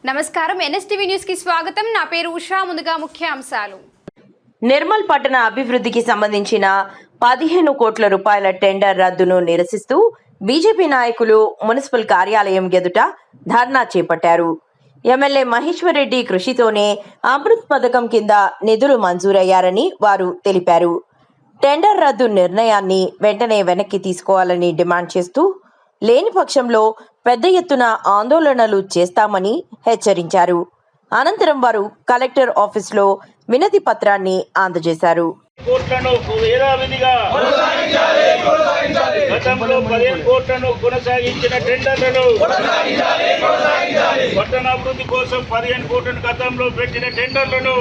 నమస్కారం NSTV news కి స్వాగతం. నా పేరు ఉషా. ముందుగా ముఖ్యాంశాలు. నిర్మల్ పట్టణ అభివృద్ధికి సంబంధించిన 15 కోట్ల రూపాయల టెండర్ రద్దును నిరసిస్తూ బీజేపీ నాయకులు మున్సిపల్ కార్యాలయం ఎదుట ధర్నా చేపట్టారు. ఎమ్మెల్యే మహేశ్వర్ రెడ్డి కృషితోనే అమృత్ పథకం కింద నిధులు మంజూరయ్యారని వారు తెలిపారు. టెండర్ రద్దు నిర్ణయాన్ని వెంటనే వెనక్కి తీసుకోవాలని డిమాండ్ చేస్తూ లేని పక్షంలో పెద్ద ఎత్తున ఆందోళనలు చేస్తామని హెచ్చరించారు. అనంతరం వారు కలెక్టర్ ఆఫీసులో వినతి పత్రాన్ని అందజేశారు. గతంలో 15 కోట్లను కొనసాగించిన టెండర్లను పట్టణాభివృద్ధి కోసం 15 కోట్లను గతంలో పెట్టిన టెండర్లను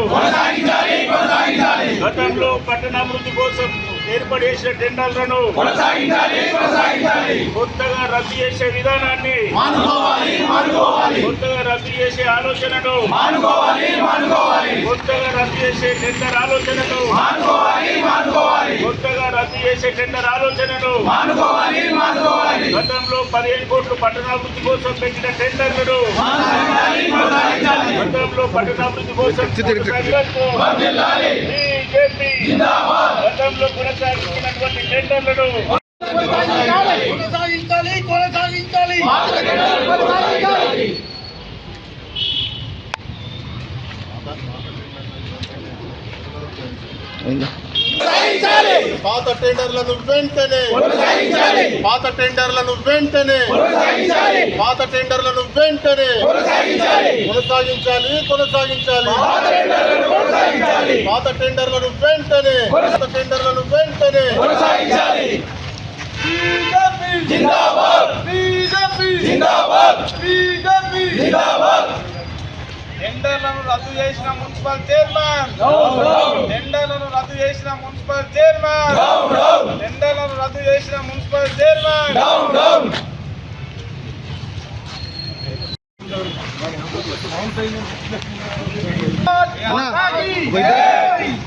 గతంలో పట్టణాభివృద్ధి కోసం ఏర్పాటు చేసిన టెండర్లను కొత్తగా రద్దు చేసే విధానాన్ని కొత్తగా రద్దు చేసే ఆలోచనను కొత్తగా రద్దు చేసే టెండర్ ఆలోచనను కొత్తగా రద్దు చేసే టెండర్ ఆలోచనను గతంలో 15 కోట్లు పట్టణాభివృద్ధి కోసం పెట్టిన టెండర్లను గతంలో పట్టణాభివృద్ధి కోసం గతంలో కొనసాగించినటువంటి టెండర్లను కొనసాగించాలి. పాత టెండర్లను వెంటనే పాత టెండర్లను వెంటనే పాత టెండర్లను వెంటనే కొనసాగించాలి పాత టెండర్లను వెంటనే పాత టెండర్లను వెంటనే టెండర్లను రద్దు చేసిన మున్సిపల్ చైర్మన్ టెండర్లను రద్దు చేసిన మున్సిపల్ చైర్మన్ టెండర్లను రద్దు చేసిన మున్సిపల్ చైర్మన్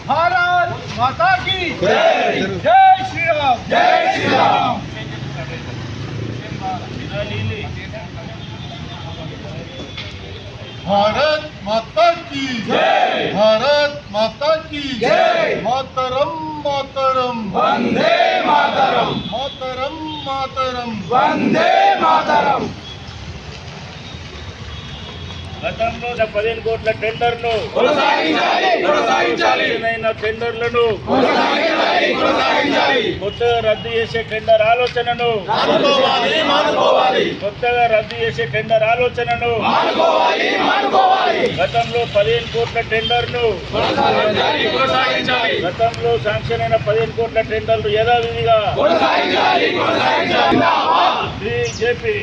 భారత్ మాతా కీ జై శ్రీరామ్ भारत माता की जय भारत माता की जय मातरम मातरम वंदे मातरम मातरम मातरम वंदे मातरम గతంలో 15 కోట్ల టెండర్ను టెండర్లను కొత్తగా రద్దు చేసే టెండర్ ఆలోచనను కొత్తగా రద్దు చేసే టెండర్ ఆలోచనను గతంలో 15 కోట్ల టెండర్ను గతంలో శాంక్షన్ అయిన 15 కోట్ల టెండర్లు యథావిధిగా బీజేపీ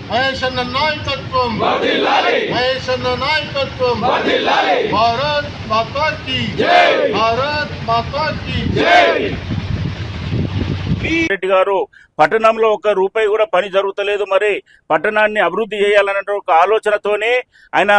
महेश नायकत्व महेश नायकत्व भारत माता की जय भारत माता की जय రెడ్డి గారు పట్టణంలో 1 రూపాయి కూడా పని జరుగుతలేదు. మరి పట్టణాన్ని అభివృద్ధి చేయాలనే ఒక ఆలోచనతోనే ఆయన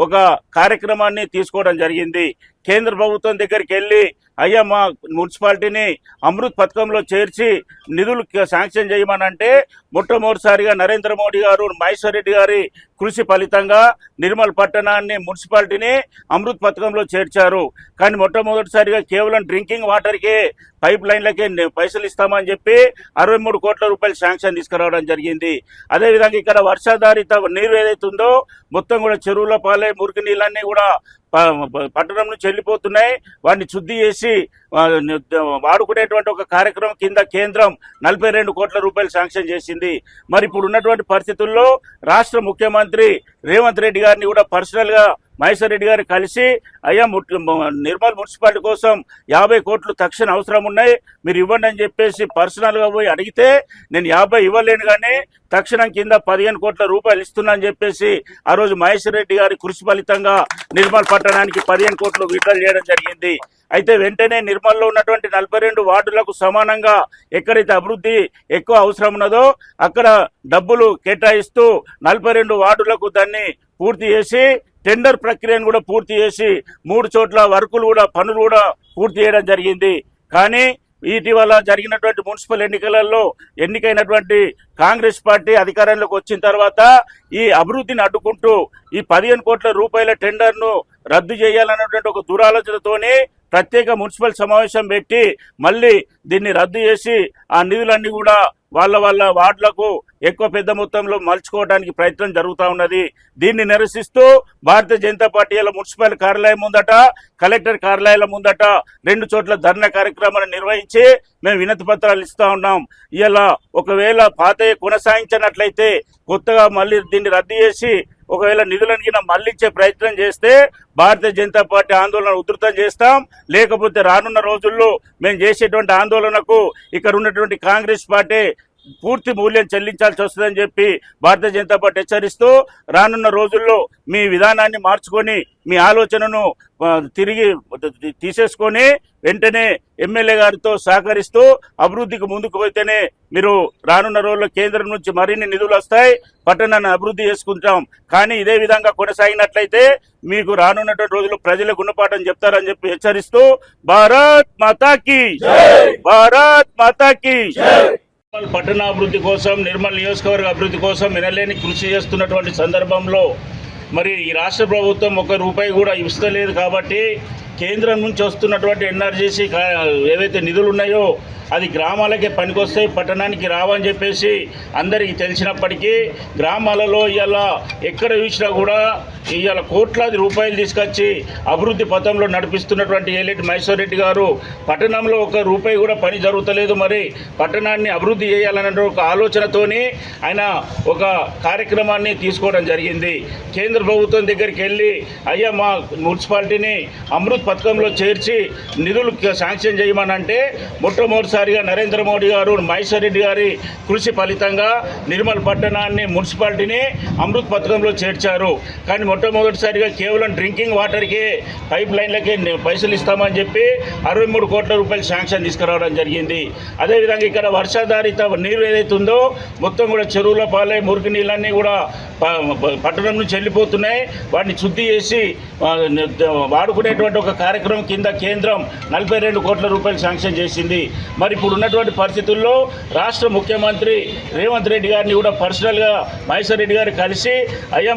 ఒక కార్యక్రమాన్ని తీసుకోవడం జరిగింది. కేంద్ర ప్రభుత్వం దగ్గరికి వెళ్ళి అయ్యా మా మున్సిపాలిటీని అమృత్ పథకంలో చేర్చి నిధులు శాంక్షన్ చేయమనంటే మొట్టమొదటిసారిగా నరేంద్ర మోడీ గారు మహేశ్వర్ రెడ్డి గారి కృషి ఫలితంగా నిర్మల్ పట్టణాన్ని మున్సిపాలిటీని అమృత్ పథకంలో చేర్చారు. కానీ మొట్టమొదటిసారిగా కేవలం డ్రింకింగ్ వాటర్కే పైప్ లైన్లకే పైసలు ఇస్తామని చెప్పి 63 కోట్ల రూపాయలు శాంక్షన్ తీసుకురావడం జరిగింది. అదేవిధంగా ఇక్కడ వర్షాధారిత నీరు ఏదైతుందో మొత్తం కూడా చెరువుల పాలే మురికి నీళ్ళన్నీ కూడా పట్టణం నుంచి వెళ్ళిపోతున్నాయి. వాటిని శుద్ధి చేసి వాడుకునేటువంటి ఒక కార్యక్రమం కింద కేంద్రం 42 కోట్ల రూపాయలు శాంక్షన్ చేసింది. మరి ఇప్పుడు ఉన్నటువంటి పరిస్థితుల్లో రాష్ట్ర ముఖ్యమంత్రి రేవంత్ రెడ్డి గారిని కూడా పర్సనల్ గా మహేశ్వర్ రెడ్డి గారు కలిసి అయ్యా నిర్మల్ మున్సిపాలిటీ కోసం 50 కోట్లు తక్షణ అవసరం ఉన్నాయి, మీరు ఇవ్వండి అని చెప్పేసి పర్సనల్ గా పోయి అడిగితే నేను 50 ఇవ్వలేను కానీ తక్షణం కింద 15 కోట్ల రూపాయలు ఇస్తున్నా అని చెప్పేసి ఆ రోజు మహేశ్వర్ రెడ్డి గారి కృషి ఫలితంగా నిర్మల్ పట్టణానికి 15 కోట్లు విడుదల చేయడం జరిగింది. అయితే వెంటనే నిర్మల్లో ఉన్నటువంటి 42 వార్డులకు సమానంగా ఎక్కడైతే అభివృద్ధి ఎక్కువ అవసరం ఉన్నదో అక్కడ డబ్బులు కేటాయిస్తూ 42 వార్డులకు దాన్ని పూర్తి చేసి టెండర్ ప్రక్రియను కూడా పూర్తి చేసి 3 చోట్ల వర్కులు కూడా పనులు కూడా పూర్తి చేయడం జరిగింది. కానీ ఇటీవల జరిగినటువంటి మున్సిపల్ ఎన్నికలలో ఎన్నికైనటువంటి కాంగ్రెస్ పార్టీ అధికారంలోకి వచ్చిన తర్వాత ఈ అభివృద్ధిని అడ్డుకుంటూ ఈ 15 కోట్ల రూపాయల టెండర్ను రద్దు చేయాలన్నటువంటి ఒక దురాలోచనతోనే ప్రత్యేక మున్సిపల్ సమావేశం పెట్టి మళ్ళీ దీన్ని రద్దు చేసి ఆ నిధులన్నీ కూడా వాళ్ళ వార్డులకు ఎక్కువ పెద్ద మొత్తంలో మలుచుకోవడానికి ప్రయత్నం జరుగుతూ ఉన్నది. దీన్ని నిరసిస్తూ భారతీయ జనతా పార్టీ మున్సిపల్ కార్యాలయం ముందట, కలెక్టర్ కార్యాలయాల ముందట 2 చోట్ల ధర్నా కార్యక్రమాన్ని నిర్వహించి మేము వినతి పత్రాలు ఇస్తా ఉన్నాం. ఇలా ఒకవేళ పాతయ్య కొనసాగించినట్లయితే కొత్తగా మళ్ళీ దీన్ని రద్దు చేసి ఒకవేళ నిధులను మళ్లించే ప్రయత్నం చేస్తే భారతీయ జనతా పార్టీ ఆందోళన ఉధృతం చేస్తాం. లేకపోతే రానున్న రోజుల్లో మేము చేసేటువంటి ఆందోళనకు ఇక్కడ ఉన్నటువంటి కాంగ్రెస్ పార్టీ పూర్తి మూల్యం చెల్లించాల్సి వస్తుందని చెప్పి భారతీయ జనతా పార్టీ హెచ్చరిస్తూ రానున్న రోజుల్లో మీ విధానాన్ని మార్చుకొని మీ ఆలోచనను తిరిగి తీసేసుకొని వెంటనే ఎమ్మెల్యే గారితో సహకరిస్తూ అభివృద్ధికి ముందుకు పోతేనే మీరు రానున్న రోజుల్లో కేంద్రం నుంచి మరిన్ని నిధులు వస్తాయి, పట్టణాన్ని అభివృద్ధి చేసుకుంటాం. కానీ ఇదే విధంగా కొనసాగినట్లయితే మీకు రానున్నటువంటి రోజుల్లో ప్రజలకు గుణపాఠం చెప్తారని చెప్పి హెచ్చరిస్తూ భారత్ మాతాకి భారత్ మాతాకి పట్టణాభివృద్ధి కోసం, నిర్మల్ నియోజకవర్గ అభివృద్ధి కోసం వినలేని కృషి చేస్తున్నటువంటి సందర్భంలో మరి ఈ రాష్ట్ర ప్రభుత్వం 1 రూపాయి కూడా ఇస్తలేదు. కాబట్టి కేంద్రం నుంచి వస్తున్నటువంటి ఎన్ఆర్జీసీ ఏవైతే నిధులు ఉన్నాయో అది గ్రామాలకే పనికొస్తాయి, పట్టణానికి రావని చెప్పేసి అందరికీ తెలిసినప్పటికీ గ్రామాలలో ఇవాళ ఎక్కడ చూసినా కూడా ఇవాళ కోట్లాది రూపాయలు తీసుకొచ్చి అభివృద్ధి పథంలో నడిపిస్తున్నటువంటి ఏలేటి మహేశ్వర్ రెడ్డి గారు పట్టణంలో 1 రూపాయి కూడా పని జరుగుతలేదు. మరి పట్టణాన్ని అభివృద్ధి చేయాలనే ఒక ఆలోచనతోని ఆయన ఒక కార్యక్రమాన్ని తీసుకోవడం జరిగింది. కేంద్ర ప్రభుత్వం దగ్గరికి వెళ్ళి అయ్యా మా మున్సిపాలిటీని అమృత్ పథకంలో చేర్చి నిధులు శాంక్షన్ చేయమనంటే మొట్టమొదటిసారిగా నరేంద్ర మోడీ గారు మహేశ్వర్ రెడ్డి గారి కృషి ఫలితంగా నిర్మల్ పట్టణాన్ని మున్సిపాలిటీని అమృత్ పథకంలో చేర్చారు. కానీ మొట్టమొదటిసారిగా కేవలం డ్రింకింగ్ వాటర్కే పైప్ లైన్లకే పైసలు ఇస్తామని చెప్పి 63 కోట్ల రూపాయలు శాంక్షన్ తీసుకురావడం జరిగింది. అదేవిధంగా ఇక్కడ వర్షాధారిత నీరు ఏదైతే ఉందో మొత్తం కూడా చెరువుల పాలై మురికి నీళ్ళన్నీ కూడా పట్టణం నుంచి వెళ్ళిపోతున్నాయి. వాటిని శుద్ధి చేసి వాడుకునేటువంటి ఒక కార్యక్రమం కింద కేంద్రం 42 కోట్ల రూపాయలు శాంక్షన్ చేసింది. మరి ఇప్పుడు ఉన్నటువంటి పరిస్థితుల్లో రాష్ట్ర ముఖ్యమంత్రి రేవంత్ రెడ్డి గారిని కూడా పర్సనల్గా మహేశ్వర్ రెడ్డి గారు కలిసి అయ్యా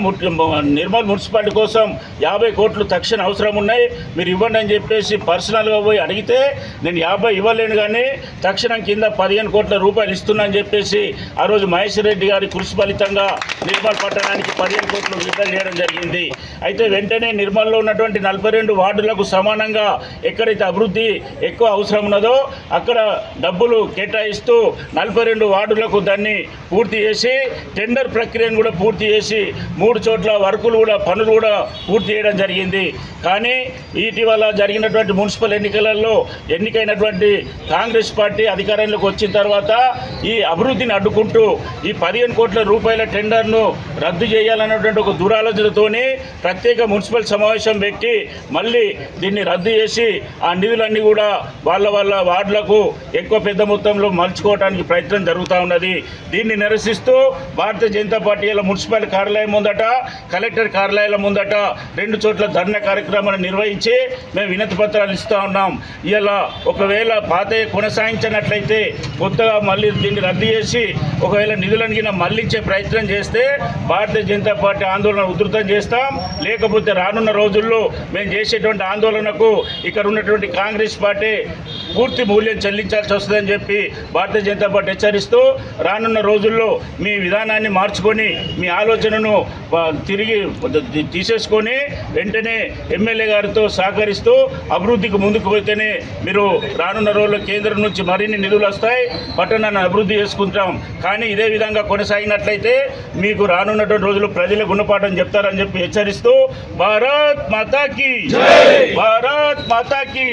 నిర్మల్ మున్సిపాలిటీ కోసం 50 కోట్లు తక్షణ అవసరం ఉన్నాయి, మీరు ఇవ్వండి అని చెప్పేసి పర్సనల్గా పోయి అడిగితే నేను 50 ఇవ్వలేను కానీ తక్షణం కింద 15 కోట్ల రూపాయలు ఇస్తున్నా అని చెప్పేసి ఆ రోజు మహేశ్వర్ రెడ్డి గారి కృషి ఫలితంగా నిర్మల్ పట్టణానికి 15 కోట్లు విడుదల చేయడం జరిగింది. అయితే వెంటనే నిర్మల్లో ఉన్నటువంటి 42 వార్డులకు సమానంగా ఎక్కడైతే అభివృద్ధి ఎక్కువ అవసరం ఉన్నదో అక్కడ డబ్బులు కేటాయిస్తూ 42 వార్డులకు దాన్ని పూర్తి చేసి టెండర్ ప్రక్రియను కూడా పూర్తి చేసి 3 చోట్ల వర్కులు కూడా పనులు కూడా పూర్తి చేయడం జరిగింది. కానీ ఇటీవల జరిగినటువంటి మున్సిపల్ ఎన్నికలలో ఎన్నికైనటువంటి కాంగ్రెస్ పార్టీ అధికారంలోకి వచ్చిన తర్వాత ఈ అభివృద్ధిని అడ్డుకుంటూ ఈ 15 కోట్ల రూపాయల టెండర్ను రద్దు చేయాలన్నటువంటి ఒక దురాలోచనతోనే ప్రత్యేక మున్సిపల్ సమావేశం పెట్టి మళ్ళీ దీన్ని రద్దు చేసి ఆ నిధులన్నీ కూడా వాళ్ళ వార్డులకు ఎక్కువ పెద్ద మొత్తంలో మలుచుకోవడానికి ప్రయత్నం జరుగుతూ ఉన్నది. దీన్ని నిరసిస్తూ భారతీయ జనతా పార్టీ మున్సిపల్ కార్యాలయం ముందట, కలెక్టర్ కార్యాలయాల ముందట 2 చోట్ల ధర్నా కార్యక్రమాన్ని నిర్వహించి మేము వినతి పత్రాలు ఇస్తూ ఉన్నాం. ఇలా ఒకవేళ పాతయ్య కొనసాగించినట్లయితే కొత్తగా మళ్ళీ దీన్ని రద్దు చేసి ఒకవేళ నిధులను మళ్లించే ప్రయత్నం చేస్తే భారతీయ జనతా పార్టీ ఆందోళన ఉధృతం చేస్తాం. లేకపోతే రానున్న రోజుల్లో మేము చేసేటువంటి ఆందోళనకు ఇక్కడ ఉన్నటువంటి కాంగ్రెస్ పార్టీ పూర్తి మూల్యం చెల్లించాల్సి వస్తుందని చెప్పి భారతీయ జనతా పార్టీ హెచ్చరిస్తూ రానున్న రోజుల్లో మీ విధానాన్ని మార్చుకొని మీ ఆలోచనను తిరిగి తీసేసుకొని వెంటనే ఎమ్మెల్యే గారితో సహకరిస్తూ అభివృద్ధికి ముందుకు పోతేనే మీరు రానున్న రోజుల్లో కేంద్రం నుంచి మరిన్ని నిధులు వస్తాయి, పట్టణాన్ని అభివృద్ధి చేసుకుంటాం. కానీ ఇదే విధంగా కొనసాగినట్లయితే మీకు రానున్నటువంటి రోజుల్లో ప్రజలకు గుణపాఠం చెప్తారని చెప్పి హెచ్చరిస్తూ భారత్ మాతాకి భారత్ మాతాకి